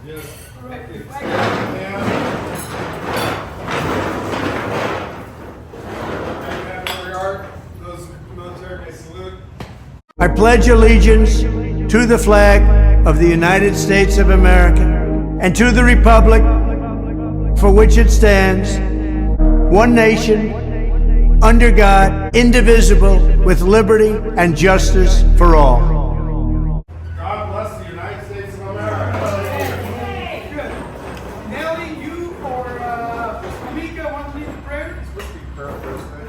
Yes. Right. Those military may salute. I pledge allegiance to the flag of the United States of America and to the republic for which it stands, one nation, under God, indivisible, with liberty and justice for all. God bless the United States of America. Good. Nelly, you or Amika want to lead the prayer? Let's be prayer first, then.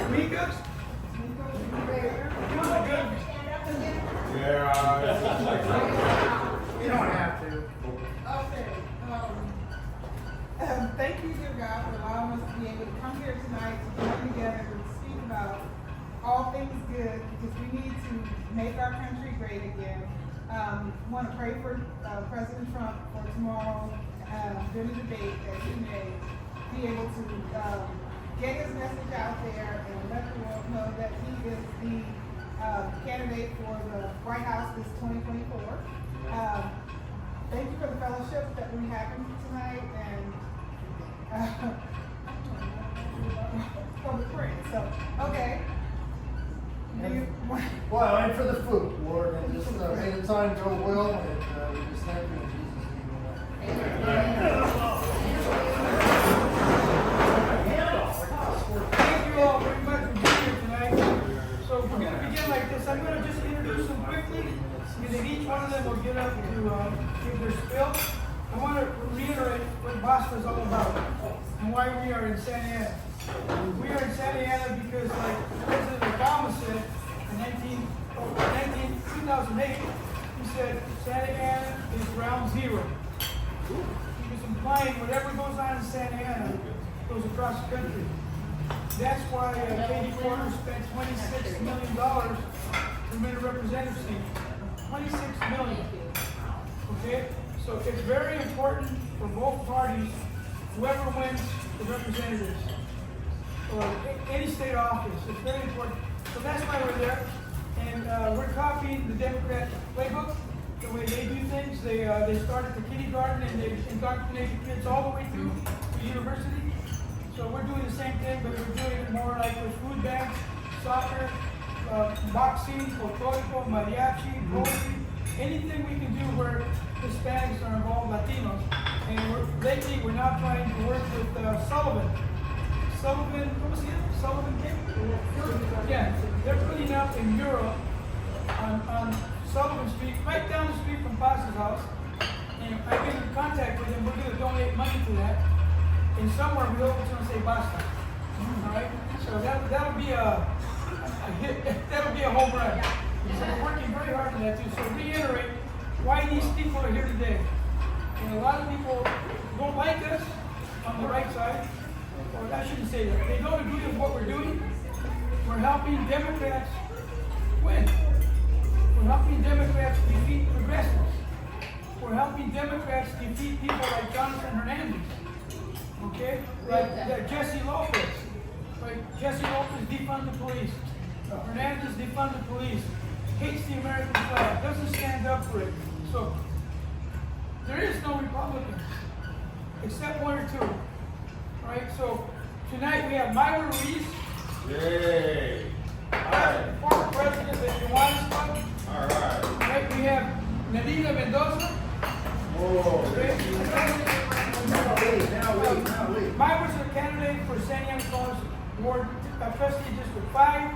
Amika? Yeah. You don't have to. Okay. Thank you, dear God, for allowing us to be able to come here tonight to come together and speak about all things good, because we need to make our country great again. Want to pray for President Trump for tomorrow during the debate, that he may be able to get his message out there and let the world know that he is the candidate for the White House this 2024. Thank you for the fellowship that we have tonight and for the prayer. So, okay. Well, and for the food, Lord, and just may the time go well, and we just thank you in Jesus' name. Thank you all very much for being here tonight. So we're going to begin like this. I'm going to just introduce them quickly, and then each one of them will get up to give their spiel. I want to reiterate what BASTA is all about and why we are in Santa Ana. We are in Santa Ana because, like President Obama said in 2008, he said Santa Ana is ground zero. He was implying whatever goes on in Santa Ana goes across the country. That's why Katie Porter spent $26 million to win a representative seat. $26 million. Okay? So it's very important for both parties, whoever wins the representatives or any state office, it's very important. So that's why we're there. And we're copying the Democrat playbook, the way they do things. They start at the kindergarten and they indoctrinate the kids all the way through to university. So we're doing the same thing, but we're doing it more like with food banks, soccer, boxing, folklorico, mariachi, poetry, anything we can do where Hispanics are involved, Latinos. And lately we're now trying to work with Sullivan, Sullivan King? Yeah, they're putting up in Europe on Sullivan Street, right down the street from Pasta's house. And I've been in contact with them. We're going to donate money to that. And somewhere we hope it's going to say Basta. All right? So that'll be a hit. That'll be a home run. So we're working very hard on that too. So reiterate why these people are here today. And a lot of people don't like us on the right side. Or I shouldn't say that. They don't agree with what we're doing. We're helping Democrats win. We're helping Democrats defeat progressives. We're helping Democrats defeat people like Jonathan Hernandez. Okay? Like Jesse Lopez. Right? Jesse Lopez defund the police. Hernandez defund the police. Hates the American flag. Doesn't stand up for it. So there is no Republicans. Except one or two. Right? So tonight we have Myra Ruiz. Yay. Former president of the Kiwanis Club. All right. Right? We have Nadina Mendoza. Whoa. Okay? Now wait. Myra's a candidate for Santa Ana College Ward Trustee District 5,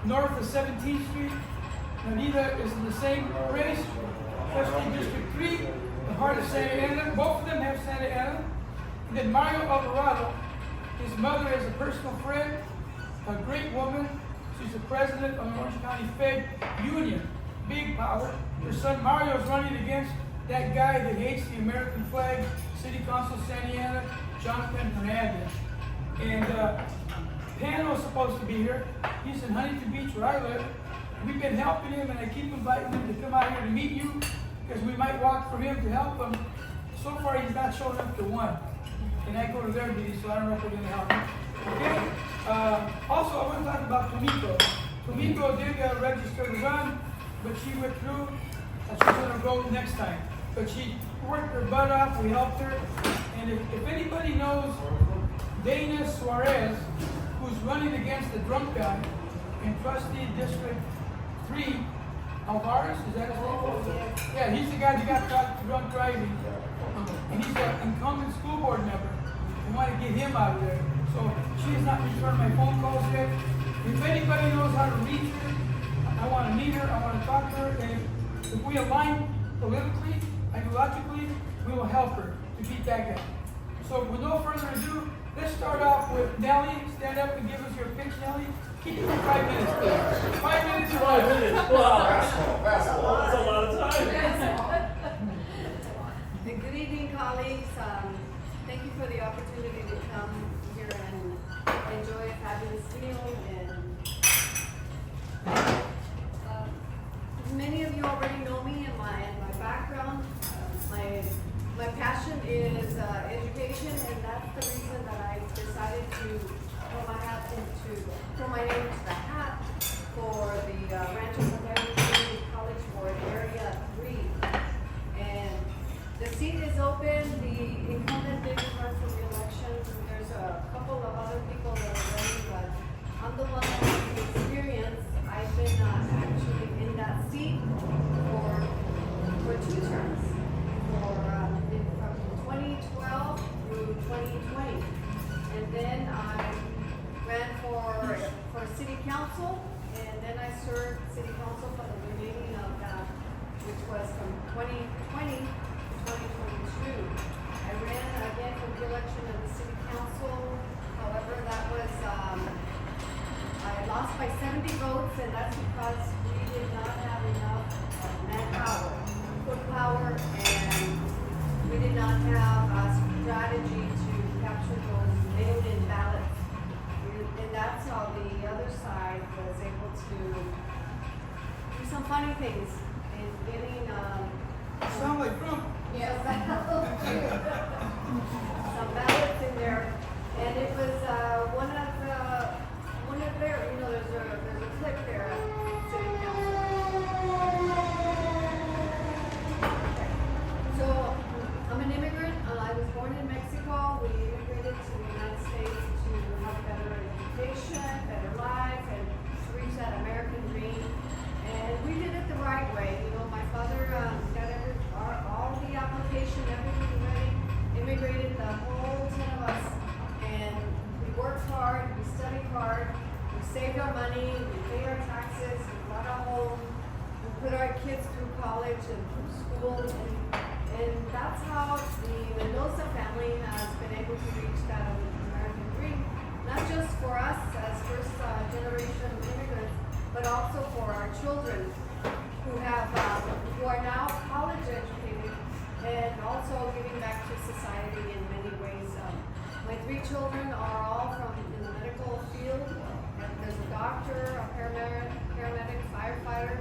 north of 17th Street. Nadina is in the same race, Trustee District 3, the heart of Santa Ana. Both of them have Santa Ana. And then Mario Alvarado, his mother is a personal friend, a great woman. She's the president of the Orange County Fed Union, big power. Her son Mario is running against that guy that hates the American flag, City Council of Santa Ana, Jonathan Hernandez. And Pano's supposed to be here. He's in Huntington Beach where I live. We've been helping him and I keep inviting him to come out here to meet you because we might walk for him to help him. So far he's not showing up to one. And I go to their meetings, so I don't know if we're going to help him. Okay? Also, I want to talk about Tomiko. Tomiko did register to run, but she withdrew. She's going to go next time. but she worked her butt off. We helped her. And if anybody knows Dana Suarez, who's running against the drunk guy in Trustee District 3, Alvarez, is that his name? Yeah, he's the guy that got caught drunk driving. And he's an incumbent school board member. We want to get him out of there. So she has not returned my phone calls yet. If anybody knows how to reach her, I want to meet her, I want to talk to her, and if we align politically, ideologically, we will help her to beat that guy. So with no further ado, let's start off with Nellie. Stand up and give us your pitch, Nellie. Keep it for 5 minutes, please. 5 minutes. 5 minutes. Wow. Basketball. That's a lot of time. Good evening, colleagues. Thank you for the opportunity to come here and enjoy a fabulous meal. And many of you already know me and my background. My passion is education, and that's the reason that I decided to throw my name into the hat for the Rancho Santana Community College Board Area 3. And the seat is open. The incumbent didn't run for re-election. There's a couple of other people that are running, but I'm the one that has the experience. I've been actually in that seat for 2 terms, from 2012 through 2020, and then I ran for city council, and then I served city council for the remaining of that, which was from 2020 to 2022. I ran again for re-election of the city council. However, that was I lost by 70 votes, and that's because we did not have enough manpower, foot power, and we did not have a strategy to capture those mail-in ballots. And that's how the other side was able to do some funny things in getting Sound like Trump. yes, some ballots in there. And it was one of their, there's a clip there at City Council. Okay. So I'm an immigrant. I was born in Mexico. We immigrated to the United States to have better education, better life, and to reach that American dream. And we did it the right way. My father got all the application, everything ready, immigrated the whole 10 of us, and we worked hard, we studied hard, we saved our money, we paid our taxes, we bought a home, we put our kids through college and through school, and that's how the Mendoza family has been able to reach that American dream, not just for us as first generation immigrants, but also for our children who are now college educated and also giving back to society in many ways. My 3 children are all from in the medical field. There's a doctor, a paramedic, firefighter,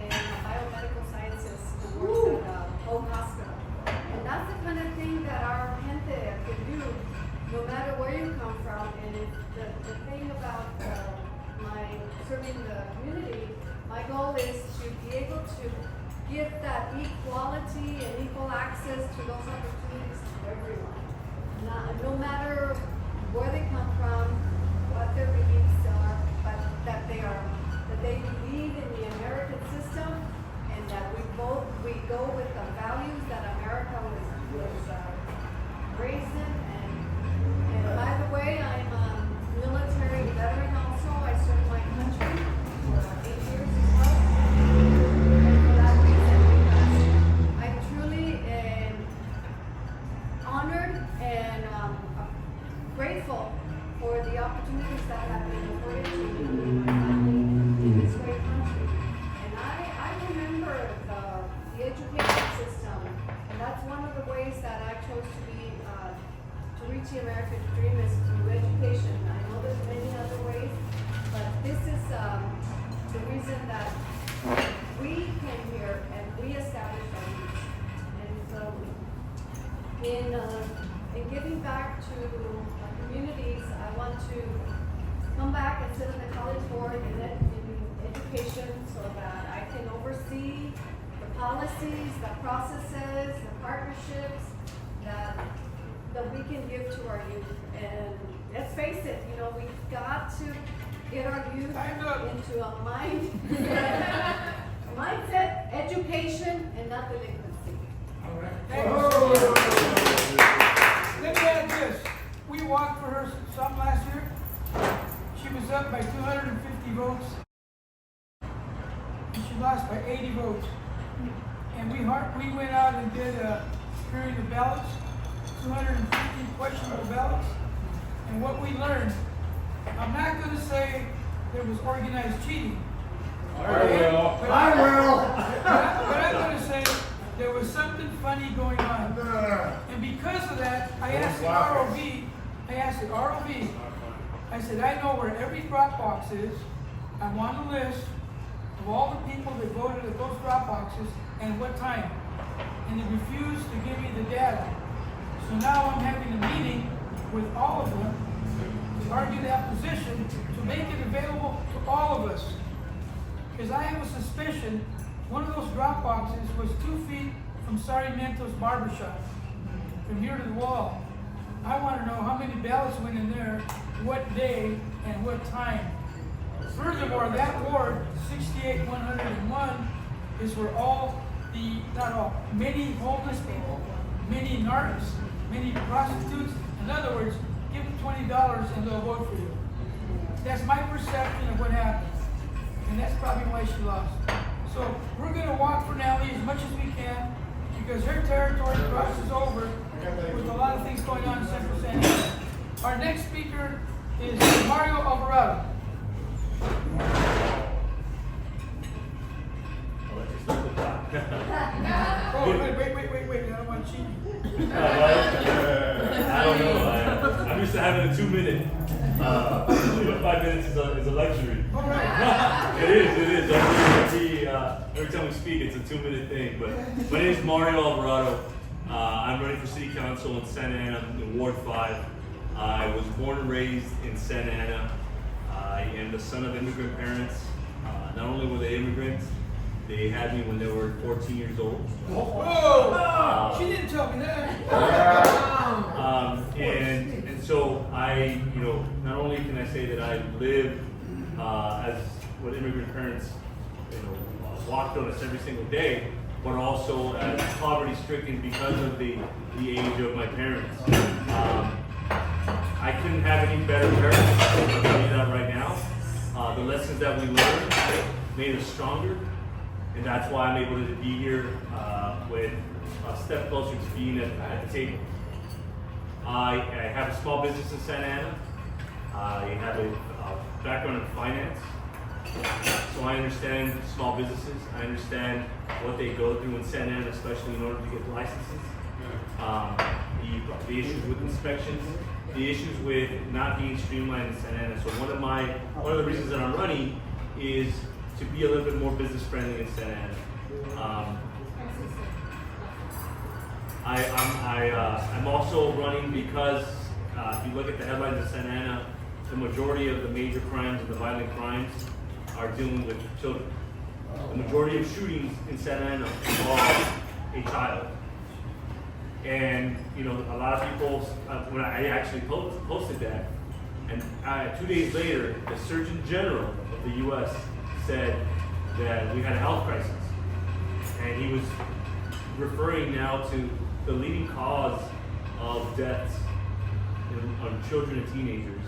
and a biomedical scientist who works at home hospital. And that's the kind of thing that our gente can do, no matter where you come from. And the thing about my serving the community, my goal is to be able to give that equality and equal access to those opportunities to everyone. No matter where they come from, what their beliefs are, but that they believe in the American system, and that we go with the values that America was raised in. And by the way, I'm a military veteran also. I served my country for 8 years as well. And for that reason, because I truly am honored and grateful for the opportunities that have been afforded to me and my family in this great country. And I remember the education system, and that's one of the ways that I chose to reach the American dream is through education. I know there's many other ways, but this is the reason that we came here and we established our roots. And so in giving back to our communities, I want to come back and sit on the college board in education so that I can oversee the policies, the processes, the partnerships that we can give to our youth. And let's face it, you know, we've got to get our youth into a mindset, education, and not delinquency. Thank you so much. Let me add this. We walked for her some last year. She was up by 250 votes. And she lost by 80 votes. And we went out and did a series of ballots, 250 questionable ballots. And what we learned, I'm not going to say there was organized cheating. I will. But I'm going to say there was something funny going on. And because of that, I asked the ROV, I said, I know where every drop box is. I want a list of all the people that voted at those drop boxes and what time. And they refused to give me the data. So now I'm having a meeting with all of them to argue that position to make it available to all of us. Because I have a suspicion one of those drop boxes was 2 feet from Sarmiento's barbershop, from here to the wall. I want to know how many ballots went in there, what day, and what time. Furthermore, that ward, 68-101, is where many homeless people, many narcs, many prostitutes. In other words, give them $20 and they'll vote for you. That's my perception of what happened. And that's probably why she lost. So we're going to walk for Nellie as much as we can because her territory crosses over with a lot of things going on in Central San Diego. Our next speaker is Mario Alvarado. I'll let you start the clock. Oh, wait, I don't want to cheat you. I don't know. I'm used to having a 2-minute. 5 minutes is a luxury. All right. It is. Every time we speak, it's a 2-minute thing. But my name is Mario Alvarado. I'm running for City Council in Santa Ana, in Ward 5. I was born and raised in Santa Ana. I am the son of immigrant parents. Not only were they immigrants, they had me when they were 14 years old. Whoa! She didn't tell me that. And so I, not only can I say that I live as what immigrant parents, walked on us every single day, but also as poverty-stricken because of the age of my parents. I couldn't have any better parents. I'll tell you that right now. The lessons that we learned made us stronger, and that's why I'm able to be here with a step closer to being at the table. I have a small business in Santa Ana. I have a background in finance, so I understand small businesses. I understand what they go through in Santa Ana, especially in order to get licenses. The issues with inspections, the issues with not being streamlined in Santa Ana. So one of the reasons that I'm running is to be a little bit more business friendly in Santa Ana. I'm also running because if you look at the headlines of Santa Ana, the majority of the major crimes and the violent crimes are dealing with children. The majority of shootings in Santa Ana involve a child. And a lot of people, when I actually posted that, and 2 days later, the Surgeon General of the U.S. said that we had a health crisis, and he was referring now to the leading cause of deaths on children and teenagers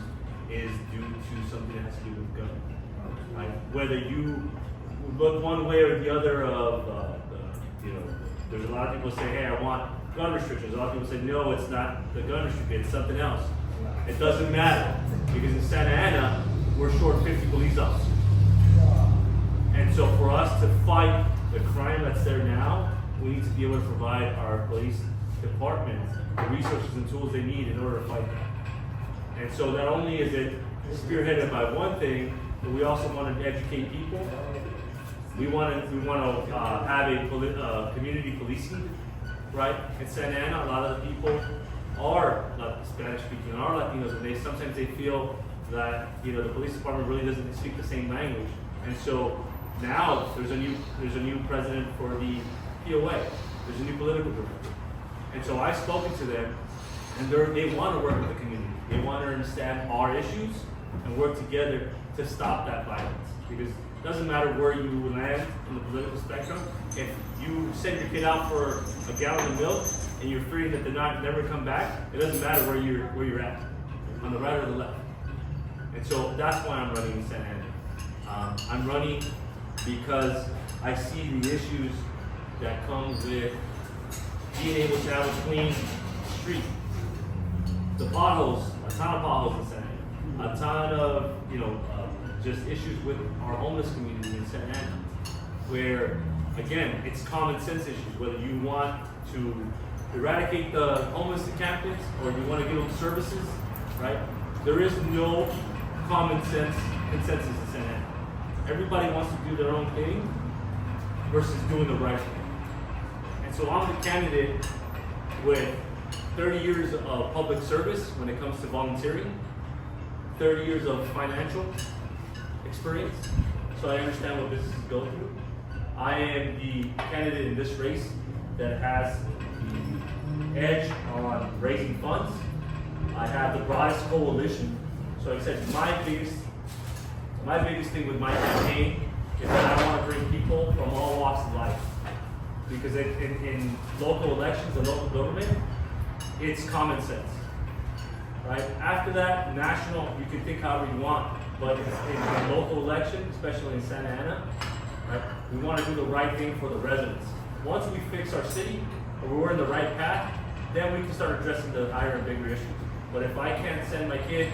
is due to something that has to do with guns. Right? Whether you look one way or the other of, there's a lot of people say, hey, I want gun restrictions. A lot of people say, no, it's not the gun restriction, it's something else. It doesn't matter, because in Santa Ana, we're short 50 police officers. And so for us to fight the crime that's there now, we need to be able to provide our police departments the resources and tools they need in order to fight that. And so not only is it spearheaded by one thing, but we also want to educate people. We want to have a community policing, right? In Santa Ana, a lot of the people are not Spanish speaking, are Latinos, and sometimes they feel that the police department really doesn't speak the same language. And so Now there's a new president for the POA. There's a new political director. And so I've spoken to them, and they want to work with the community. They want to understand our issues and work together to stop that violence. Because it doesn't matter where you land in the political spectrum. If you send your kid out for a gallon of milk and you're afraid that they're never come back, it doesn't matter where you're at, on the right or the left. And so that's why I'm running in Santa Ana. I'm running because I see the issues that come with being able to have a clean street. The potholes, a ton of potholes in Santa Ana, a ton of just issues with our homeless community in Santa Ana, where again it's common sense issues. Whether you want to eradicate the homeless encampments or you want to give them services, right? There is no common sense consensus in Santa Ana. Everybody wants to do their own thing versus doing the right thing. And so I'm the candidate with 30 years of public service when it comes to volunteering, 30 years of financial experience, so I understand what businesses go through. I am the candidate in this race that has the edge on raising funds. I have the broadest coalition. So like I said, my biggest thing with my campaign is that I want to bring people from all walks of life. Because in local elections and local government, it's common sense, right? After that, national, you can think however you want, but in local election, especially in Santa Ana, right, we want to do the right thing for the residents. Once we fix our city, or we're in the right path, then we can start addressing the higher and bigger issues. But if I can't send my kid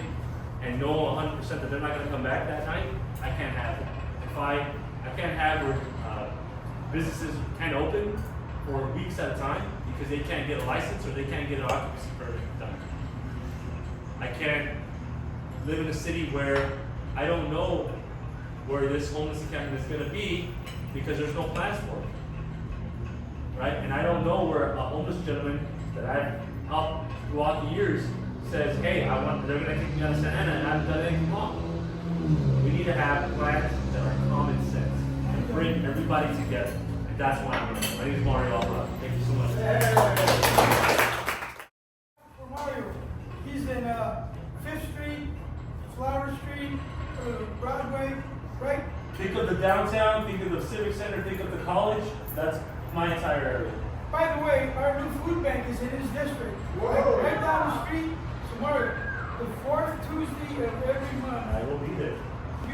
and know 100% that they're not going to come back that night, I can't have it. If I can't have businesses can't open for weeks at a time because they can't get a license or they can't get an occupancy permit done. I can't live in a city where I don't know where this homeless encampment is going to be because there's no plans for it, right? And I don't know where a homeless gentleman that I've helped throughout the years says, hey, they're going to kick me out of Santa Ana and I haven't done anything wrong. We need to have plans that are common sense and bring everybody together. And that's why I'm running. My name is Mario Alvarado. Thank you so much. For Mario, he's in 5th Street, Flower Street, Broadway, right? Think of the downtown, think of the Civic Center, think of the college. That's my entire area. By the way, our new food bank is in his district. Whoa. Right down the street. So Mario, the 4th Tuesday of every month, I will be there.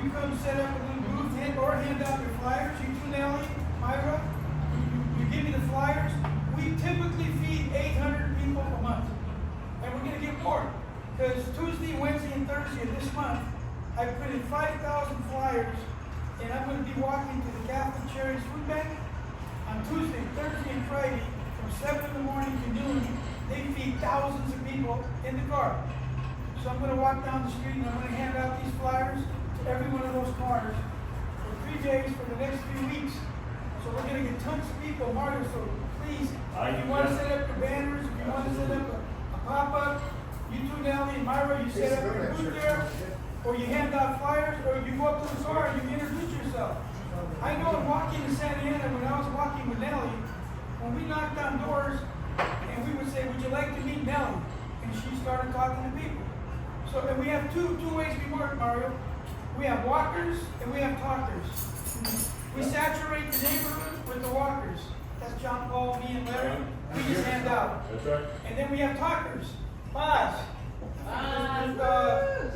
you come set up a little booth or hand out your flyers. You two, Nelly, Myra, you give me the flyers. We typically feed 800 people a month. And we're going to get more. Because Tuesday, Wednesday, and Thursday of this month, I printed 5,000 flyers. And I'm going to be walking to the Catholic Charities Food Bank on Tuesday, Thursday, and Friday from 7 in the morning to noon. They feed thousands of people in the car. So I'm going to walk down the street and I'm going to hand out these flyers to every one of those cars for 3 days for the next few weeks. So we're going to get tons of people, Mario. So please, if you want to set up your banners, if you want to set up a pop-up, you two, Nelly and Myra, you set up your booth there, or you hand out flyers, or you go up to the car and you introduce yourself. I know in walking in Santa Ana, when I was walking with Nelly, when we knocked on doors and we would say, would you like to meet Nelly? And she started talking to people. So, and we have two ways we work, Mario. We have walkers and we have talkers. We saturate the neighborhood with the walkers. That's John Paul, me, and Larry. We just hand out. That's right. And then we have talkers. Boz.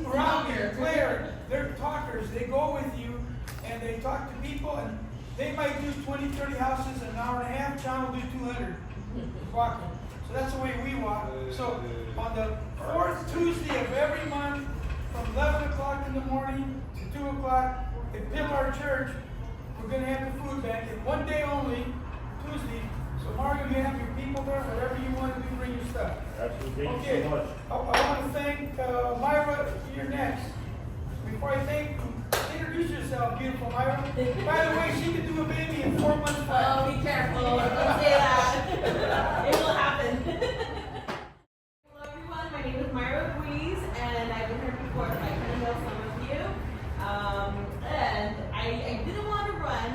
Around here, Claire. They're talkers. They go with you and they talk to people, and they might do 20, 30 houses in an hour and a half. John will do 200 walking. So that's the way we walk. So on the 4th Tuesday of every month, from 11 o'clock in the morning to 2 o'clock at Pillar Church, we're going to have the food bank. And one day only, Tuesday. So Mario, you have your people there. Whatever you want to do, bring your stuff. Absolutely. Thank Okay. you so much. I want to thank Myra. You're next. Before I thank you, introduce yourself, beautiful Myra. By the way, she could do a baby in 4 months flat. Oh, be careful. Don't say that. It will happen. Hello, everyone. My name is Myra Ruiz, and I've been here before, so I kind of know some of you. And I didn't want to run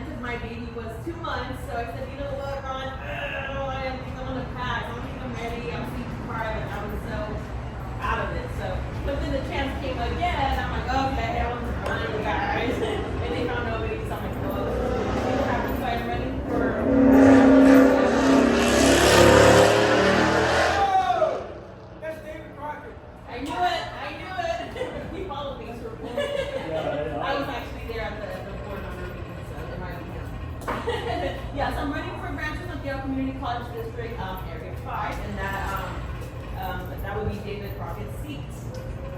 nonprofit seat.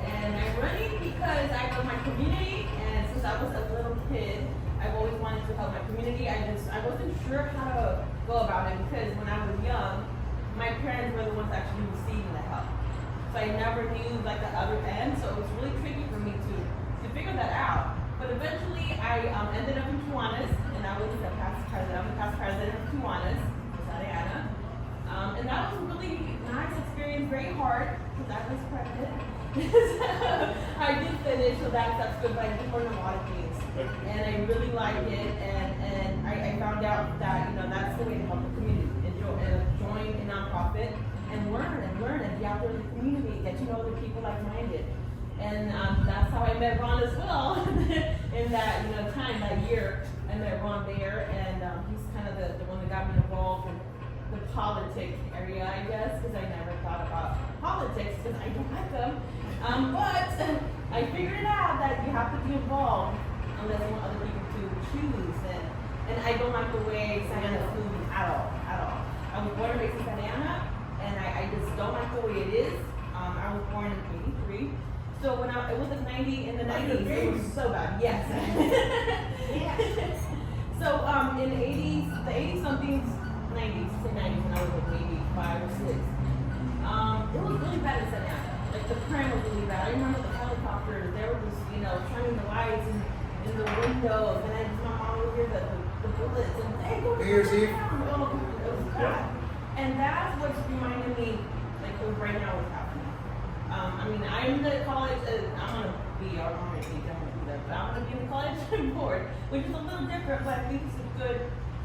And I'm running because I love my community, and since I was a little kid, I've always wanted to help my community. I wasn't sure how to go about it because when I was young, my parents were the ones actually receiving the help. So I never knew like the other end, so it was really tricky for me to figure that out. But eventually I ended up in Kiwanis, and I was the past president. I'm the past president of Kiwanis, Diana. And that was a really nice experience, very hard, because I was pregnant. I did finish, so that's good, but I did learn a lot of things. And I really liked it, and I found out that, that's the way to help the community, and join a nonprofit, and learn, and be out there in the community, get to know other people like-minded. And that's how I met Ron as well, in that, time, that year. I met Ron there, and he's kind of the one that got me involved in the politic area, I guess, because I never thought about politics, because I don't like them. But I figured it out that you have to be involved unless you want other people to choose. And I don't like the way Santa Ana's moving at all. I was born and raised in Santa Ana, and I just don't like the way it is. I was born in '83. So when it was in the 90s, it was so bad. Yes. So in the 80s somethings, 90s to 90s, when I was like maybe 5 or 6, it was really bad in Santa Ana. Like the crime was really bad. I remember the helicopters. They were just turning the lights in the windows, and my mom would hear the bullets and hey, go to New Year's Eve. It was bad. And that's what's reminding me, like right now, what's happening. I'm in the college, I'm going to be, I don't want to be done with that, but I'm going to be in the college board, which is a little different, but I think it's a good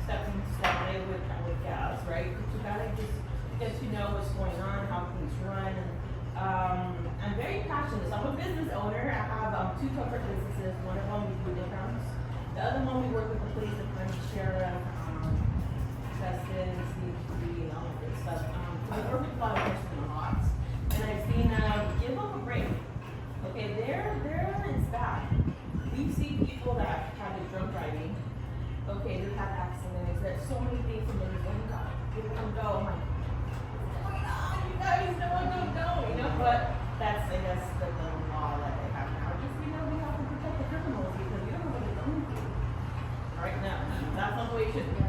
stepping stone with gas, right? Because you got to just get to know what's going on, how things run, and I'm very passionate. So I'm a business owner. I have 2 separate businesses. One of them we do discounts. The other one we work with the police department, sheriff, testing, CHP, and all of this stuff. I work with law enforcement a lot. And I've seen give them a break. Okay, their is bad. We see people that have been drunk driving. Okay, they've had accidents. There's so many things and they don't go. People don't go. I'm like, oh my God, you guys don't. But that's, I guess, the law that they have now. Just, we have to protect the criminals because you don't know what they're going to do. Right now, that's not the way it should be.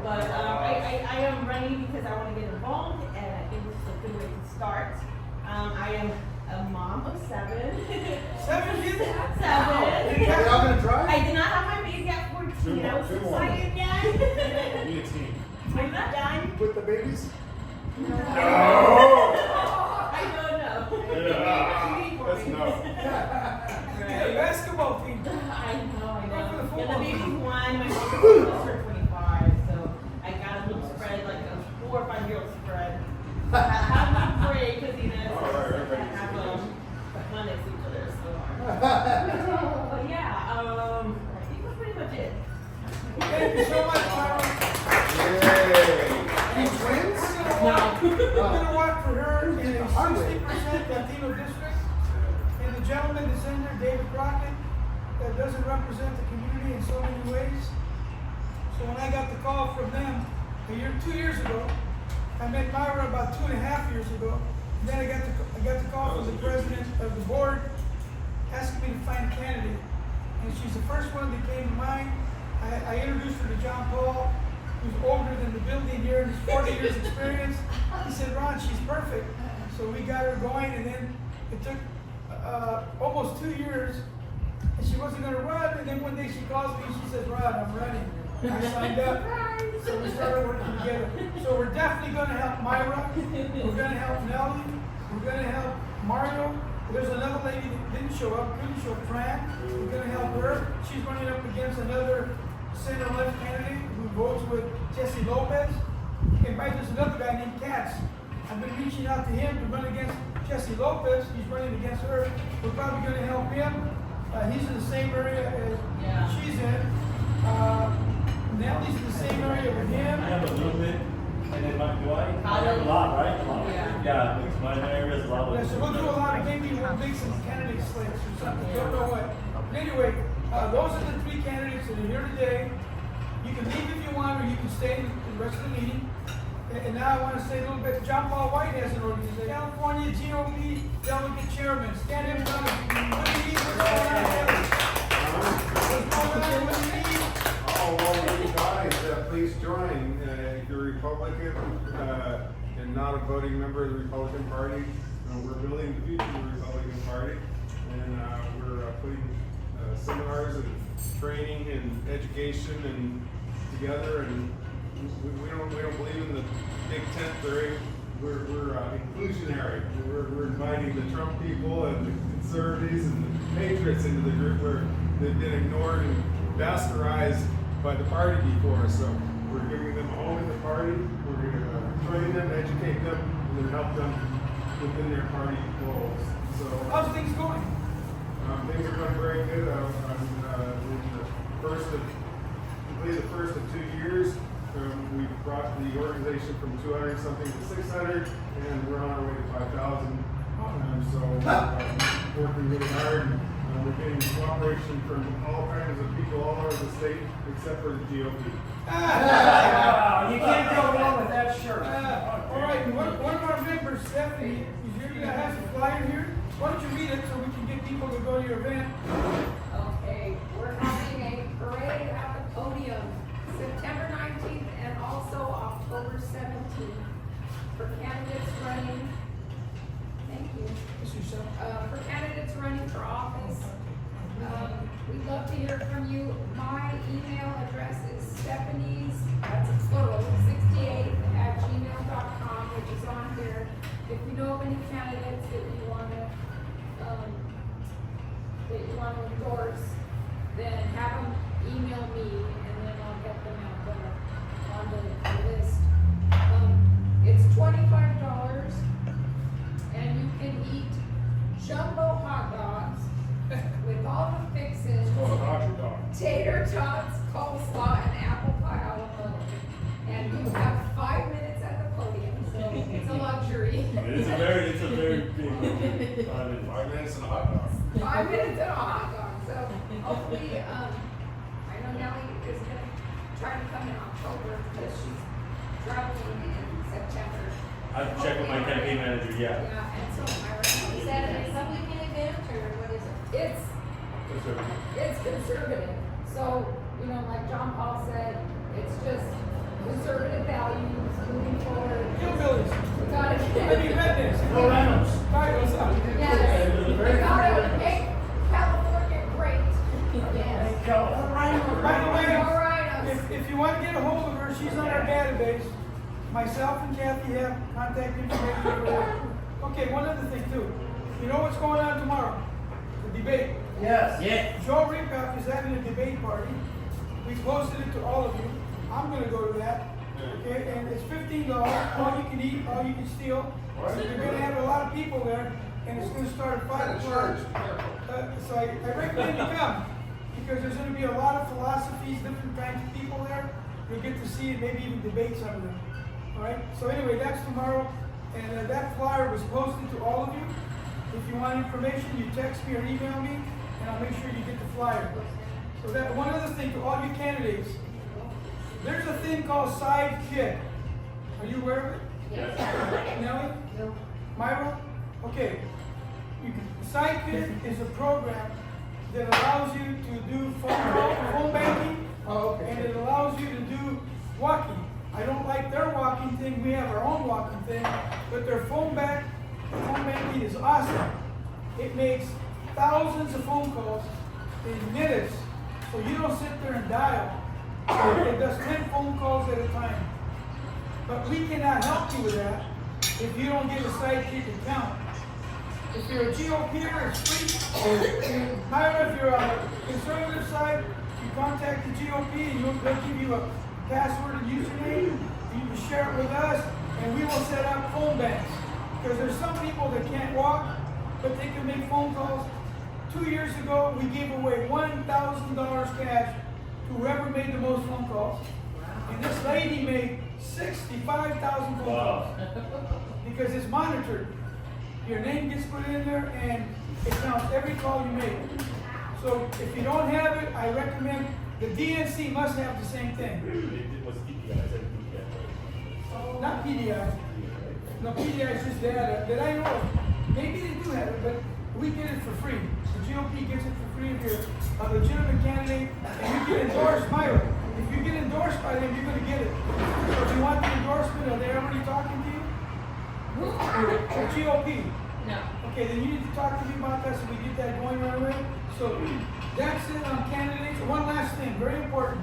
But I am running because I want to get involved, and I think this is a good way to start. I am a mom of 7. 7 kids? 7. Are y'all gonna drive? I did not have my baby at 14. I was excited yet. Be a team. I'm not done. With the babies? No. I don't know. Yeah. That's no. Yeah, basketball team. I know. Go for the Yeah, the football baby's team. 1. My mom turned 25, so I got a little spread, like a 4 or 5 year old spread. I have my break because I have one next to each other. So. But yeah, I think that's pretty much it. Thank you so much, Myra. Any twins? We're gonna walk for her in a 60% Latino district. And the gentleman that's in there, David Crockett, that doesn't represent the community in so many ways. So when I got the call from them 2 years ago, I met Myra about 2.5 years ago. And then I got the call from the president of the board asking me to find a candidate. And she's the first one that came to mind. I introduced her to John Paul, who's older than the building here and has 40 years experience. He said, Ron, she's perfect. So we got her going, and then it took almost 2 years, and she wasn't going to run. And then one day she calls me and she says, Ron, I'm running. I signed up. So we started working together. So we're definitely going to help Myra. We're going to help Nellie. We're going to help Mario. There's another lady that couldn't show up, Fran. We're going to help her. She's running up against another center-left candidate who votes with Jesse Lopez. And there's another guy named Katz. I've been reaching out to him to run against Jesse Lopez. He's running against her. We're probably going to help him. He's in the same area as she's in. Nellie's in the same area with him. I have a little bit, and then do I have a lot, right? A lot. Yeah, because my area is a lot. Yeah, so we'll do a lot of, maybe we'll make some candidate slates or something, don't know what. But anyway, those are the 3 candidates that are here today. You can leave if you want, or you can stay the rest of the meeting. And now I want to say a little bit, John Paul White has an organization. California GOP Delegate Chairman, stand in front of you. What do you need? What's going on, Kelly? What's going on? What do you need? Oh, well, you guys, please join. If you're Republican and not a voting member of the Republican Party, we're building the future of the Republican Party. And we're putting seminars and training and education and together. And we don't believe in the big tent theory. We're inclusionary. We're inviting the Trump people and the conservatives and the patriots into the group where they've been ignored and bastardized by the party before us. So we're giving them a home in the party. We're going to train them, educate them, and then help them within their party goals. So How's things going? things are going very good. I'm completed the first of 2 years. We've brought the organization from 200 something to 600, and we're on our way to 5,000. So working really hard. We're getting cooperation from all kinds of people all over the state, except for the GOP. You can't go wrong with that shirt. All right, one of our members, Stephanie, is here. You have a flyer here. Why don't you read it so we can get people to go to your event? Okay, we're having a parade at the podium September 19th and also October 17th for candidates running. Thank you. For candidates running for office. We'd love to hear from you. My email address is Stephanie's, that's a plural, 68@gmail.com, which is on here. If you know of any candidates that you want to endorse, then have them email me, and then I'll get them on the list. It's $25, and you can eat jumbo hot dogs with all the fixins, tater tots, coleslaw, and apple pie a la mode. And you have 5 minutes at the podium, so it's a luxury. It's a very big 5 minutes and a hot dog. 5 minutes and a hot dog. So hopefully, I know Nellie is going to try to come in October because she's traveling in September. I've checked with my campaign manager, yeah. Yeah, and so Myra. Is that a Republican event or what is it? It's conservative. So, like John Paul said, it's just conservative values moving forward. Hillbillies. We gotta Have you read this? Yes. We gotta make California great. Yes. By the way, All right. if you want to get a hold of her, she's on our database. Myself and Kathy have contact information for her. Okay, one other thing too. You know what's going on tomorrow? The debate. Yes. Yeah. Joe Rickoff is having a debate party. We posted it to all of you. I'm gonna go to that. Okay, and it's $15, all you can eat, all you can steal. So you're gonna have a lot of people there, and it's gonna start at 5 o'clock. So I recommend you come, because there's gonna be a lot of philosophies, different kinds of people there. You'll get to see it, maybe even debate some of them. All right, so anyway, that's tomorrow, and that flyer was posted to all of you. If you want information, you text me or email me, and I'll make sure you get the flyer. So that one other thing to all you candidates, there's a thing called Sidekick. Are you aware of it? Yes. Nellie? No. Myra? Okay. Sidekick is a program that allows you to do phone banking, and it allows you to do walking. I don't like their walking thing. We have our own walking thing, but their phone banking is awesome. It makes thousands of phone calls in minutes, so you don't sit there and dial. It does 10 phone calls at a time. But we cannot help you with that if you don't get a Sidekick account. If you're a GOPer, it's free. Myra, if you're on the conservative side, you contact the GOP and they'll give you a password and username. You can share it with us, and we will set up phone banks. Because there's some people that can't walk, but they can make phone calls. 2 years ago, we gave away $1,000 cash to whoever made the most phone calls. And this lady made 65,000 phone calls. Because it's monitored. Your name gets put in there, and it counts every call you make. So if you don't have it, I recommend the DNC must have the same thing. It was DPI, I said DPI. not PDI. No, PDI is just data that I know of. Maybe they do have it, but we get it for free. The GOP gets it for free if you're a legitimate candidate and you get endorsed by them. If you get endorsed by them, you're going to get it. So if you want the endorsement, are they already talking to you? The GOP. No. Okay, then you need to talk to me about that so we get that going right away. So that's it on candidates. One last thing, very important.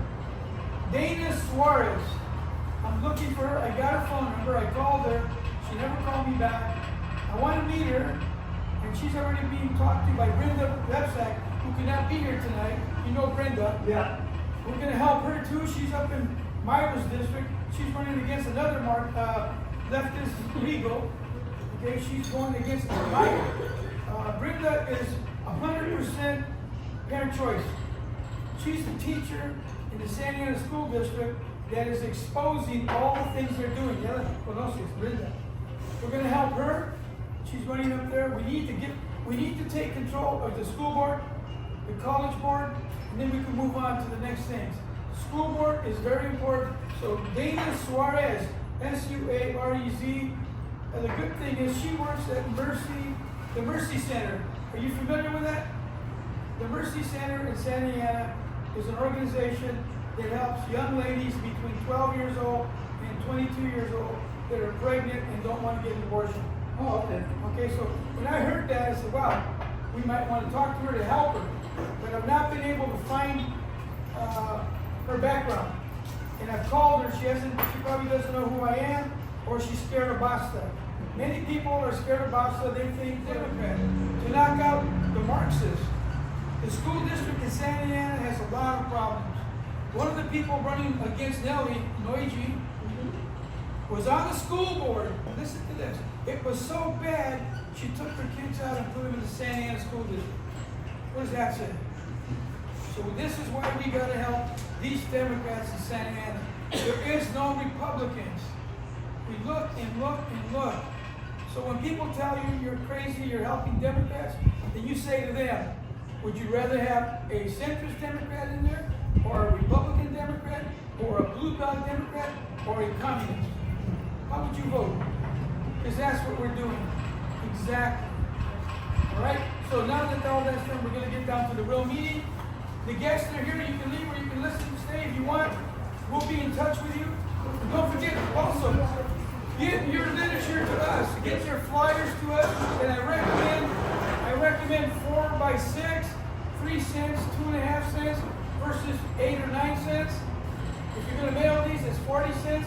Dana Suarez. I'm looking for her. I got her phone number. I called her. She never called me back. I want to meet her, and she's already being talked to by Brenda Lepsak, who cannot be here tonight. You know Brenda. Yeah. We're going to help her too. She's up in Myra's district. She's running against another leftist legal. Okay, she's going against Myra. Brenda is 100% parent choice. She's the teacher in the Santa Ana School District that is exposing all the things they're doing. It's Brenda. We're going to help her. She's running up there. We need to take control of the school board, the college board, and then we can move on to the next things. School board is very important. So Dana Suarez, S-U-A-R-E-Z. And the good thing is she works at the Mercy Center. Are you familiar with that? The Mercy Center in Santa Ana is an organization that helps young ladies between 12 years old and 22 years old that are pregnant and don't want to get an abortion. Oh, okay. Okay, so when I heard that, I said, wow, we might want to talk to her to help her. But I've not been able to find her background. And I've called her, she probably doesn't know who I am, or she's scared of BASTA. Many people are scared of BASTA, they think Democrat. To knock out the Marxists. The school district in Santa Ana has a lot of problems. One of the people running against Nellie, Noiji, was on the school board. Listen to this. It was so bad, she took her kids out and put them in the Santa Ana school district. What does that say? So this is why we got to help these Democrats in Santa Ana. There is no Republicans. We look and look and look. So when people tell you you're crazy, you're helping Democrats, then you say to them, would you rather have a centrist Democrat in there, or a Republican Democrat, or a blue belt Democrat, or a communist? How would you vote? Because that's what we're doing. Exactly. All right? So now that all that's done, we're going to get down to the real meeting. The guests that are here, you can leave or you can listen, stay if you want. We'll be in touch with you. And don't forget, also, get your literature to us. Get your flyers to us. And I recommend 4 by 6, 3 cents, 2.5 cents versus 8 or 9 cents. If you're going to mail these, it's 40 cents.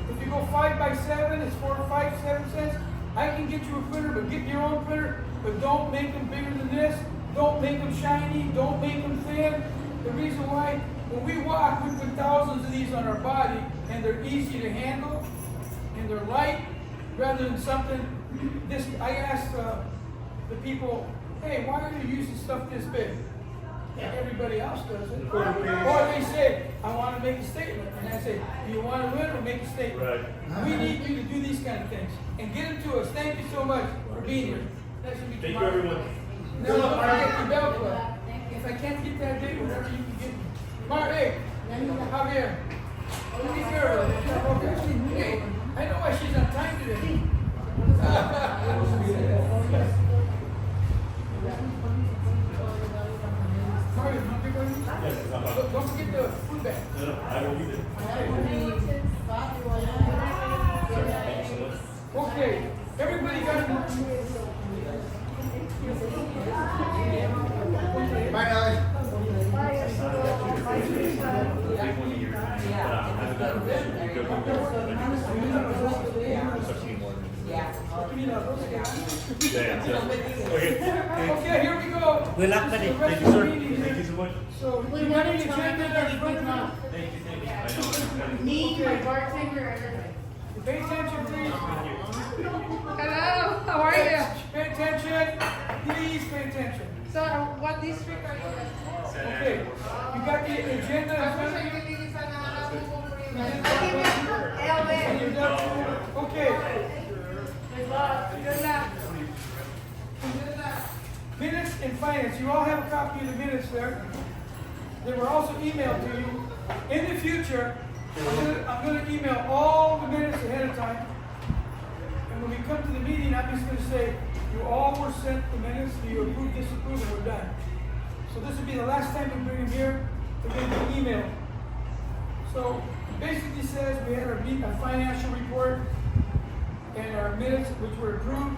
If you go 5 by 7, it's 4, 5, 7 cents. I can get you a printer, but get your own printer. But don't make them bigger than this. Don't make them shiny. Don't make them thin. The reason why, when we walk, we put thousands of these on our body, and they're easy to handle, and they're light, rather than something. This, I asked the people, hey, why are you using stuff this big? Everybody else does it. Or they say, I want to make a statement. And I say, do you want to win or make a statement? Right. We need you to do these kind of things. And get them to us. Thank you so much for being here. That should be Thank you, tomorrow. everyone. Now, don't forget the bell club. If I can't get that date, whatever you can get me. Mark, hey, Javier. Be careful. Hey, I know why she's on time today. Mario, you want to pick one? Yes, Don't forget the food bag. no, I will use it. Thank you so much. Okay, everybody got it? Bye, guys. Okay, here we go. Good luck, buddy. Thank you, sir. Thank you so much. So, you got any agenda that's in front of you? Thank you, thank you. I know. Me, my bartender, everything. Pay attention, please. Hello, how are you? Pay attention. Please pay attention. So, what district are you in? Okay, you got the agenda in front of you? You're done? Okay. Good luck. Good luck. Minutes and finance. You all have a copy of the minutes there. They were also emailed to you. In the future, I'm gonna email all the minutes ahead of time. And when we come to the meeting, I'm just gonna say, you all were sent the minutes, do you approve, disapprove, and we're done. So this will be the last time we bring them here to get the email. So it basically says we had our financial report and our minutes which were approved.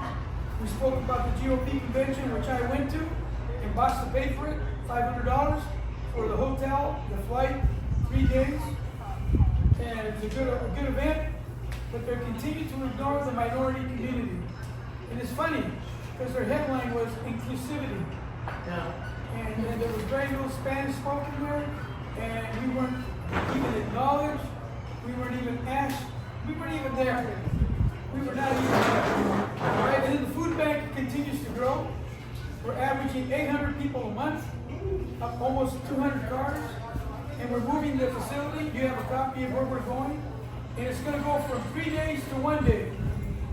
We spoke about the GOP convention, which I went to, and BASTA paid for it, $500 for the hotel, the flight, 3 days. And it's a good event, but they continue to ignore the minority community. And it's funny, because their headline was inclusivity. Yeah. And there was very little Spanish spoken there, and we weren't even acknowledged, we weren't even asked, we weren't even there. We were not even there. All right, and then the food bank continues to grow. We're averaging 800 people a month, up almost 200 cars, and we're moving the facility. You have a copy of where we're going, and it's going to go from 3 days to 1 day.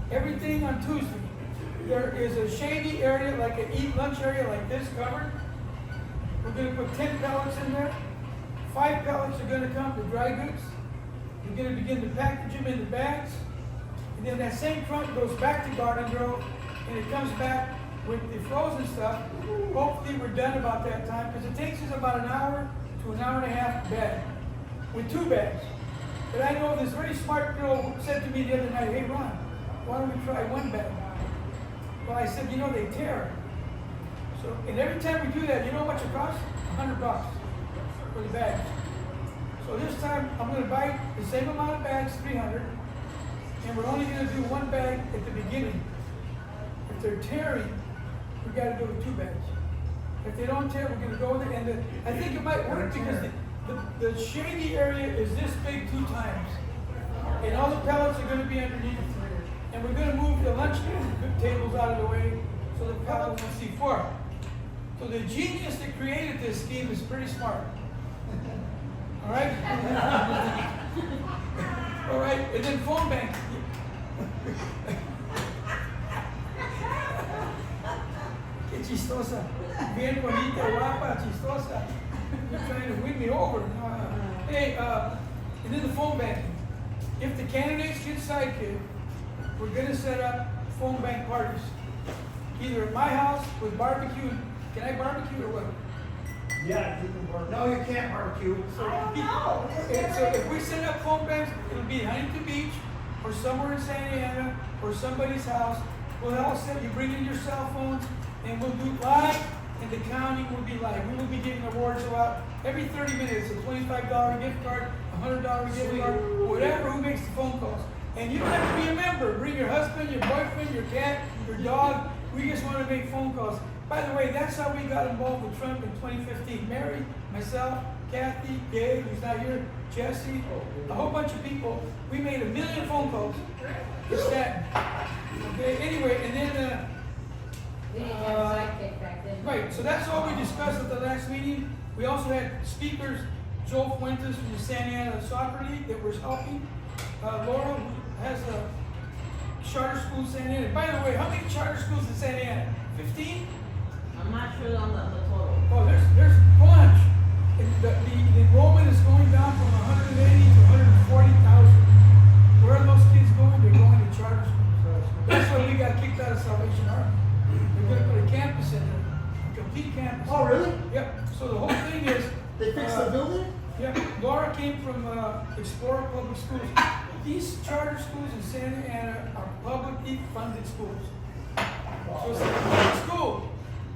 Everything on Tuesday. There is a shady area, like an eat lunch area like this covered. We're going to put 10 pallets in there. 5 pallets are going to come to dry goods. We're going to begin to package them in the bags. And then that same truck goes back to Garden Grove, and it comes back with the frozen stuff. Hopefully we're done about that time, because it takes us about an hour to an hour and a half bag, with 2 bags. But I know this very smart girl said to me the other night, hey Ron, why don't we try 1 bag? Well, I said, you know, they tear. So, and every time we do that, you know how much it costs? $100 for the bags. So this time, I'm going to buy the same amount of bags, 300, and we're only going to do 1 bag at the beginning. If they're tearing, we got to go with 2 bags. If they don't tear, we're going to go with it. And I think it might work because the shady area is this big 2 times. And all the pallets are going to be underneath. And we're going to move the lunch tables out of the way so the pallets will see 4. So the genius that created this scheme is pretty smart. All right? All right, and then phone bank. Qué chistosa. Bien bonita, guapa, chistosa. You're trying to win me over. Hey, and then the phone banking. If the candidates get sidekicked, we're going to set up phone bank parties. Either at my house with barbecue. Can I barbecue or what? Yeah, you can barbecue. No, you can't barbecue. So, I don't know. so if we set up phone banks, it'll be at Huntington Beach or somewhere in Santa Ana or somebody's house. We'll all set, you bring in your cell phones and we'll do live, and the counting will be live. We will be giving awards out every 30 minutes, a $25 gift card, $100 gift card, whatever, who makes the phone calls. And you don't have to be a member. Bring your husband, your boyfriend, your cat, your dog. We just want to make phone calls. By the way, that's how we got involved with Trump in 2015. Mary, myself, Kathy, Gabe, who's not here, Jesse, a whole bunch of people. We made 1 million phone calls. Just that. Okay, anyway, and then, We didn't have a sidekick back then. right, so that's all we discussed at the last meeting. We also had speakers, Joel Fuentes from the Santa Ana Soccer League that was helping. Laura, who has a charter school in Santa Ana. By the way, how many charter schools in Santa Ana? 15? I'm not sure on the total. Oh, there's a bunch. The enrollment is going down from 180 to 140,000. Where are those kids going? They're going to charter schools. That's why we got kicked out of Salvation Army. They're going to put a campus in there, a complete campus. Oh, really? Yep. So the whole thing is. They fixed the building? Yeah. Laura came from Explorer Public Schools. These charter schools in Santa Ana are publicly funded schools. So it's like a public school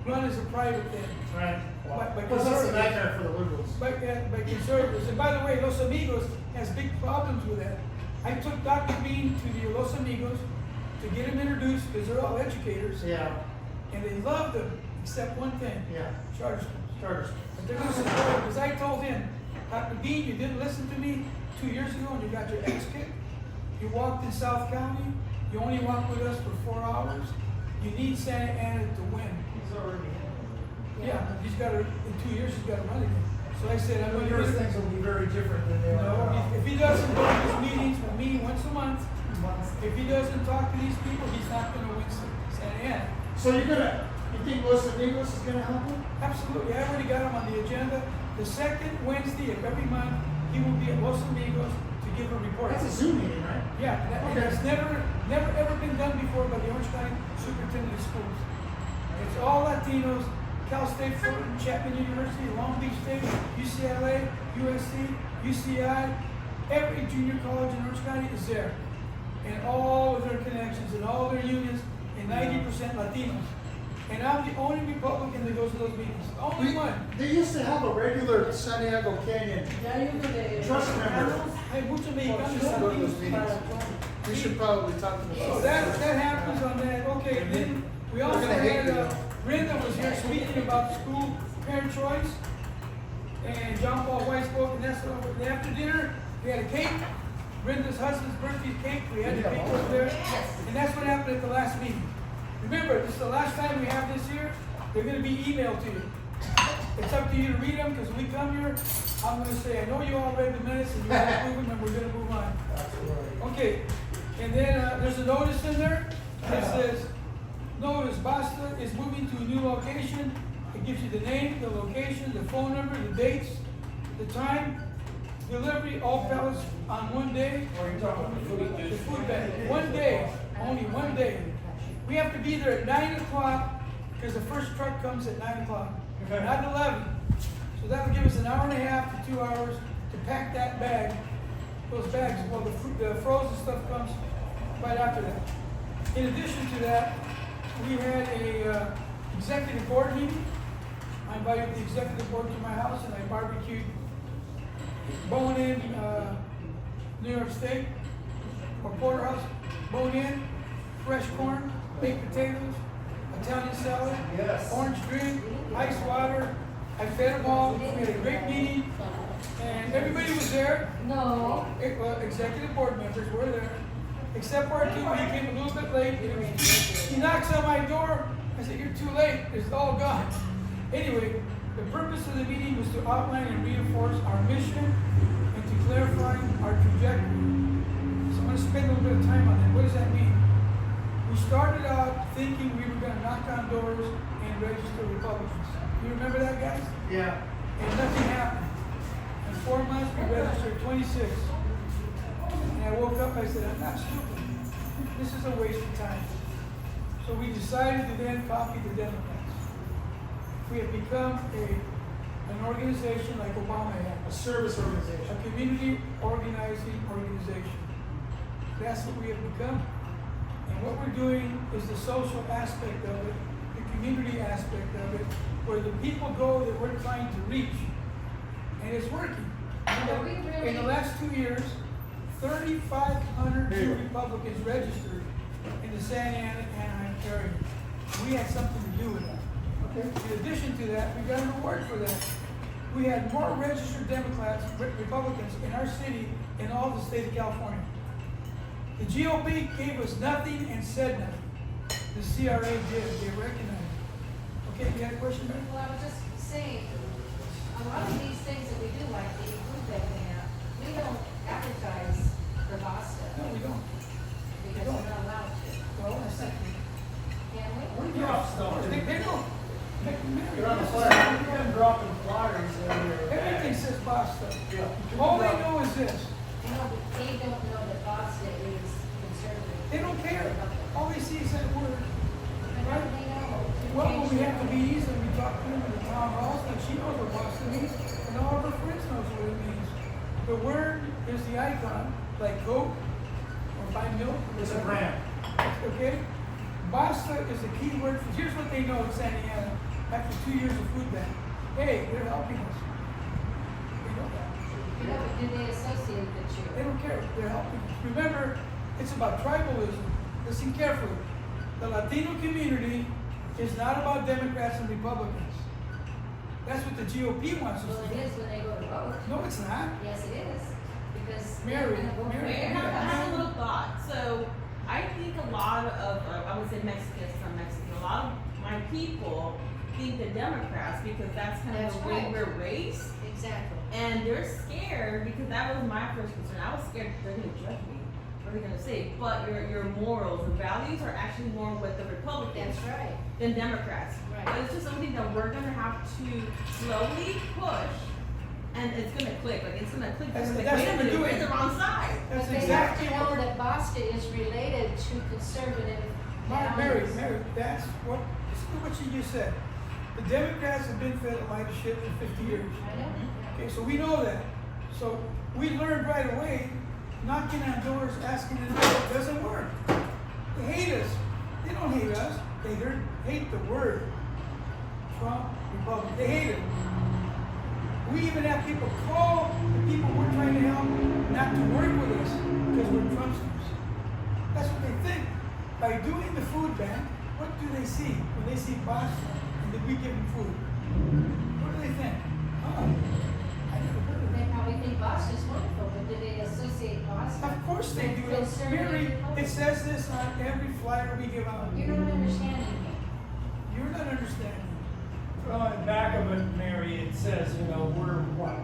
run as a private thing. Right. By Plus, that's a conservatives. nightmare for the liberals. By conservatives. And by the way, Los Amigos has big problems with that. I took Dr. Bean to the Los Amigos to get him introduced because they're all educators. Yeah. And they love them, except one thing. Yeah. Charter schools. Charter schools. But they're going to support it because I told him, Dr. Bean, you didn't listen to me 2 years ago and you got your ass kicked. You walked in South County. You only walked with us for 4 hours. You need Santa Ana to win. He's already in. Yeah, he's got to, in 2 years, he's got to run again. So I said, I'm going to Yours things will be very different than they are now. if he doesn't go to these meetings with me once a month, if he doesn't talk to these people, he's not going to win Santa Ana. So you think Los Amigos is gonna happen? Absolutely, I already got him on the agenda. The second Wednesday of every month, he will be at Los Amigos to give a report. That's a Zoom meeting, right? Yeah, and that's never ever been done before by the Orange County Superintendent of Schools. It's all Latinos, Cal State Fullerton, Chapman University, Long Beach State, UCLA, USC, UCI, every junior college in Orange County is there. And all of their connections and all their unions, and 90% Latinos. And I'm the only Republican that goes to those meetings. The only one. They used to have a regular San Diego Canyon trust member. Hey, muchos mexicanos Used to go to those meetings. We should probably talk to them So about that happens on that. Okay, then we also They're gonna hate had, you. Brenda was here speaking about school parent choice. And John Paul White spoke, and that's what, and after dinner, we had a cake. Brenda's husband's birthday cake, we had the cake over there. And that's what happened at the last meeting. Remember, this is the last time we have this here. They're gonna be emailed to you. It's up to you to read them, because when we come here, I'm gonna say, I know you all read the minutes and you all approve them, and we're gonna move on. Okay, and then there's a notice in there that says, notice BASTA is moving to a new location. It gives you the name, the location, the phone number, the dates, the time, delivery, all pallets on one day. Or you're talking about The food bag, 1 day, only 1 day. We have to be there at 9 o'clock, because the first truck comes at 9 o'clock, Okay. not 11. So that'll give us an hour and a half to 2 hours to pack that bag, those bags. Well, the frozen stuff comes right after that. In addition to that, we had a executive board meeting. I invited the executive board to my house and I barbecued bone-in New York steak or porterhouse, bone-in, fresh corn, baked potatoes, Italian salad, Yes. orange drink, ice water. I fed them all. We had a great meeting, and everybody was there. No. Executive board members were there, except for our two. He came a little bit late. He knocks on my door. I said, "You're too late. It's all gone." Anyway, the purpose of the meeting was to outline and reinforce our mission and to clarify our trajectory. So I'm going to spend a little bit of time on that. What does that mean? We started out thinking we were going to knock on doors and register Republicans. You remember that, guys? Yeah. And nothing happened. In 4 months, we registered 26. And I woke up, I said, I'm not stupid. This is a waste of time. So we decided to then copy the Democrats. We have become an organization like Obama had. A service organization. A community organizing organization. That's what we have become. And what we're doing is the social aspect of it, the community aspect of it, where the people go that we're trying to reach. And it's working. Are we really- In the last 2 years, 3,500 new Republicans registered in the Santa Ana, Anaheim area. We had something to do with that. In addition to that, we got an award for that. We had more registered Democrats, Republicans in our city in all the state of California. The GOP gave us nothing and said nothing. The CRA did, they recognized it. Okay, you had a question, Mary? Well, I was just saying, a lot of these things that we do, like the food bank thing, we don't advertise for BASTA. No, we don't. Because we're not allowed to. Well, I said, Can we? You're off stone. they don't. You're on the flyer. You've been dropping flyers everywhere. Everything says BASTA. Yeah. All they know is this. You know, they don't know that BASTA is conservative. They don't care. All they see is that word. And how do they know? Well, when we have the meetings and we talk to them in the town halls, and she knows what BASTA means, and all of her friends knows what it means. The word is the icon, like Coke or buy milk. It's a brand. Okay? BASTA is a key word for, here's what they know in Santa Ana after 2 years of food bank. Hey, they're helping us. They know that. You know, but do they associate the two? They don't care. They're helping us. Remember, it's about tribalism. Listen carefully. The Latino community is not about Democrats and Republicans. That's what the GOP wants us Well, to it do. is when they go to vote. No, it's not. Yes, it is. Because. Mary, they're gonna vote for Mary, I Democrats. have a little thought. So I think a lot of, I would say Mexicans from Mexico, a lot of my people think the Democrats because that's kind of That's the way right. we're raised. Exactly. And they're scared because that was my first concern. I was scared they're going to judge me. What are they going to say? But your morals, your values are actually more with the Republicans That's right. than Democrats. Right. But it's just something that we're going to have to slowly push and it's gonna click. Like it's gonna click. That's- Like, that's wait a what minute, we're we're doing. the wrong side. That's But they exactly have to what know we're. that BASTA is related to conservative Mary, values. that's what, listen to what she just said. The Democrats have been fed a lot of shit for 50 years. I know. Okay, so we know that. So we learned right away, knocking on doors, asking them, it doesn't work. They hate us. They don't hate us. They hate the word Trump, Republican. They hate it. We even have people call the people we're trying to help not to work with us because we're Trumpsters. That's what they think. By doing the food bank, what do they see when they see BASTA and that we give them food? What do they think? I never heard of They it. probably think BASTA is wonderful, but do they associate BASTA? Of course they do. Conservative Mary, Republican? it says this on every flyer we give out. You're not understanding me. You're not understanding. Well, on the back of it, Mary, it says, you know, we're what?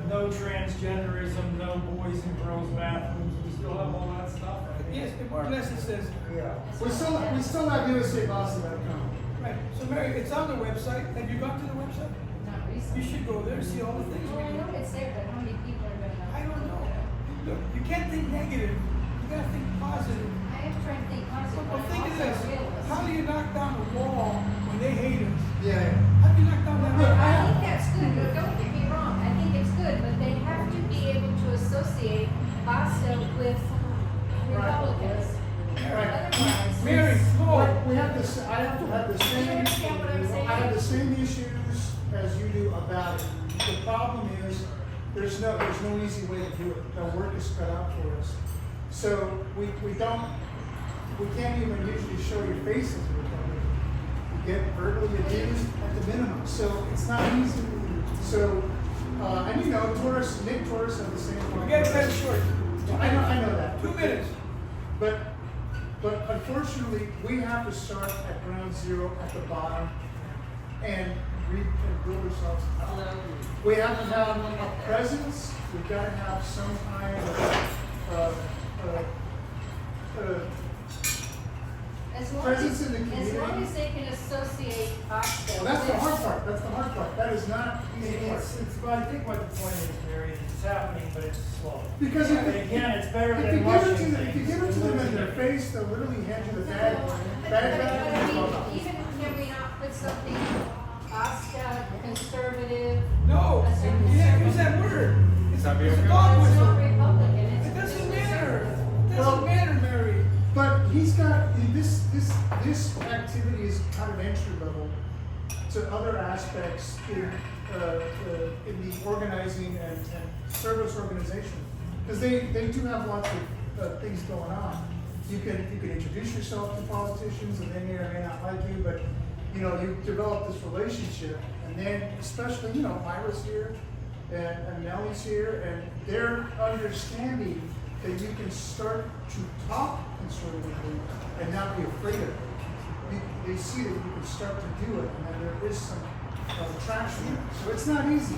No transgenderism, no boys and girls bathrooms. We still have all that stuff. I mean, Yes, more or less it says. Yeah. We still have USABoston.com. Right. So Mary, it's on the website. Have you gone to the website? Not You recently. should go there, see all the things Well, I we do. know it's there, but how many people are gonna? I don't know. Look, you can't think negative. You gotta think positive. I am trying to think positive, Well, but think I'm of also this. a realist. How do you knock down a wall when they hate us? Yeah. How do you knock down that I wall? think that's good, but don't get me wrong, I think it's good, but they have to be able to associate BASTA with Republicans. Otherwise. Mary, no. We have this, I have to have the Do you same, understand what I'm saying? I have the same issues as you do about it. The problem is, there's no easy way to do it. The work is cut out for us. So we can't even usually show your faces. You get verbally abused at the minimum. So it's not easy. So, and you know, tourists, Nick tourists have the same problem. We gotta cut it short. I know that. 2 minutes. But unfortunately, we have to start at ground zero at the bottom and build ourselves up. We have to have a presence. We've got to have some kind of As long presence as, in the as long community. as they can associate BASTA Well, that's the with- hard part. That's the hard part. That is not easy part. but I think what the point is, Mary, is it's happening, but it's slow. Because But again, it's better if you than give rushing it to them, things. if you give it to them in their face, they'll literally hand you the bag. But Bag. I mean, even can we not put something BASTA, conservative? No. a certain You can't use conservative- that word. It's a Well, dog it's whistle. not Republican, it's It doesn't conservative. matter. It Well- doesn't matter, Mary. But he's got, this activity is kind of entry level to other aspects in the organizing and service organization. Because they do have lots of things going on. You can introduce yourself to politicians and they may or may not like you, but you know, you develop this relationship, and then especially, you know, Myra's here and Nellie's here, and they're understanding that you can start to talk conservatively and not be afraid of it. They see that you can start to do it, and then there is some traction there. So it's not easy,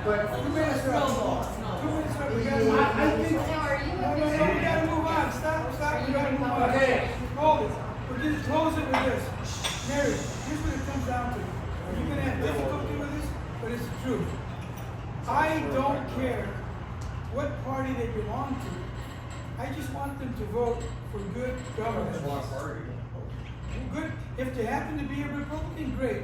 but 2 minutes left. 2 minutes left. We gotta move I on. think Now, are you No, a we conservative? gotta move on. Stop. We gotta move on. Okay. Hold it. We're just close it with this. Mary, here's what it comes down to. You're gonna have difficulty with this, but it's the truth. I don't care what party they belong to. I just want them to vote for good governance. Good. If they happen to be a Republican, great.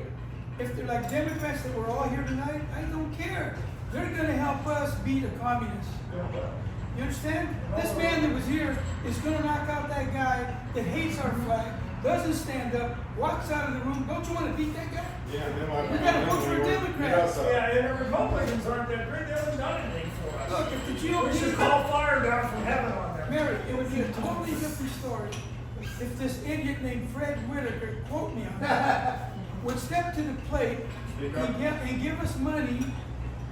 If they're like Democrats that we're all here tonight, I don't care. They're gonna help us beat a communist. You understand? This man that was here is gonna knock out that guy that hates our flag, doesn't stand up, walks out of the room. Don't you wanna beat that guy? Yeah, then I. We gotta vote for a Democrat. Yeah, and the Republicans aren't that great, they haven't done anything for us. Look, if the We should GOP, call fire down from heaven on them. Mary, it would be a totally different story if this idiot named Fred Whitaker, quote me on that, would step to the plate and give us money,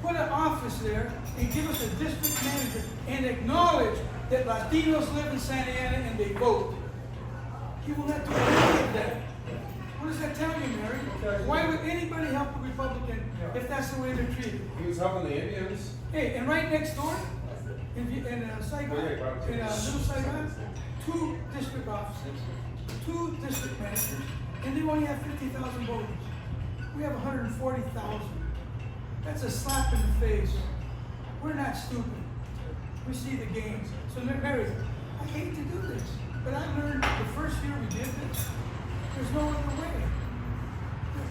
put an office there, and give us a district manager, and acknowledge that Latinos live in Santa Ana and they vote. He will not do any of that. What does that tell you, Mary? Why would anybody help a Republican if that's the way they're treated? He was helping the Indians. Hey, and right next door, in Saigon, in Little Saigon, 2 district officers, 2 district managers, and they only have 50,000 voters. We have 140,000. That's a slap in the face we're not stupid. We see the games. So Mary, I hate to do this, but I learned the first year we did this, there's no other way.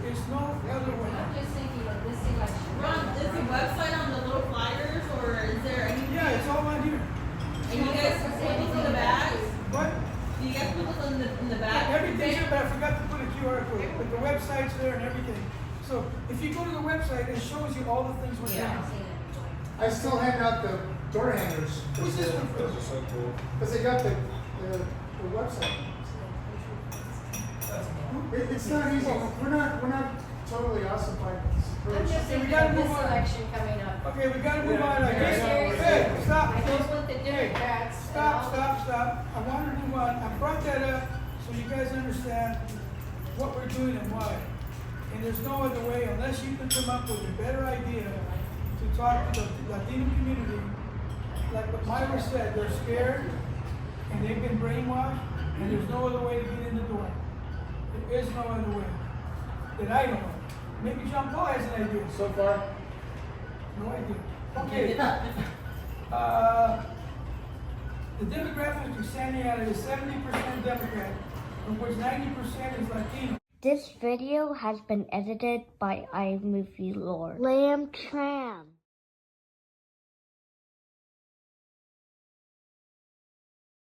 There's no other way. I'm just thinking of this election. Ron, is the website on the little flyers, or is there any? Yeah, it's all on here. And you guys put this in the bags? What? Do you guys put this in the bag? Everything's here, but I forgot to put a QR code, but the website's there and everything. So if you go to the website, it shows you all the things we're doing. I still hand out the door hangers. Who's this one Those for? are so cool. Because they got the website. It's not easy. We're not totally awesome by this I'm approach. just Okay, we thinking gotta of this move on. election coming up. Okay, we gotta move on. I Yeah, guess. seriously. Hey, stop. I don't want the Democrats. and all- Stop. I want to move on. I brought that up so you guys understand what we're doing and why. And there's no other way unless you can come up with a better idea to talk to the Latino community. Like what Myra said, they're scared and they've been brainwashed and there's no other way to get in the door. There is no other way that I know of. Maybe Jean Paul has an idea. So far, No idea. Okay. The demographics are standing out is 70% Democrat, of which 90% is Latino. This video has been edited by iMovie Lord. Lamb Tran.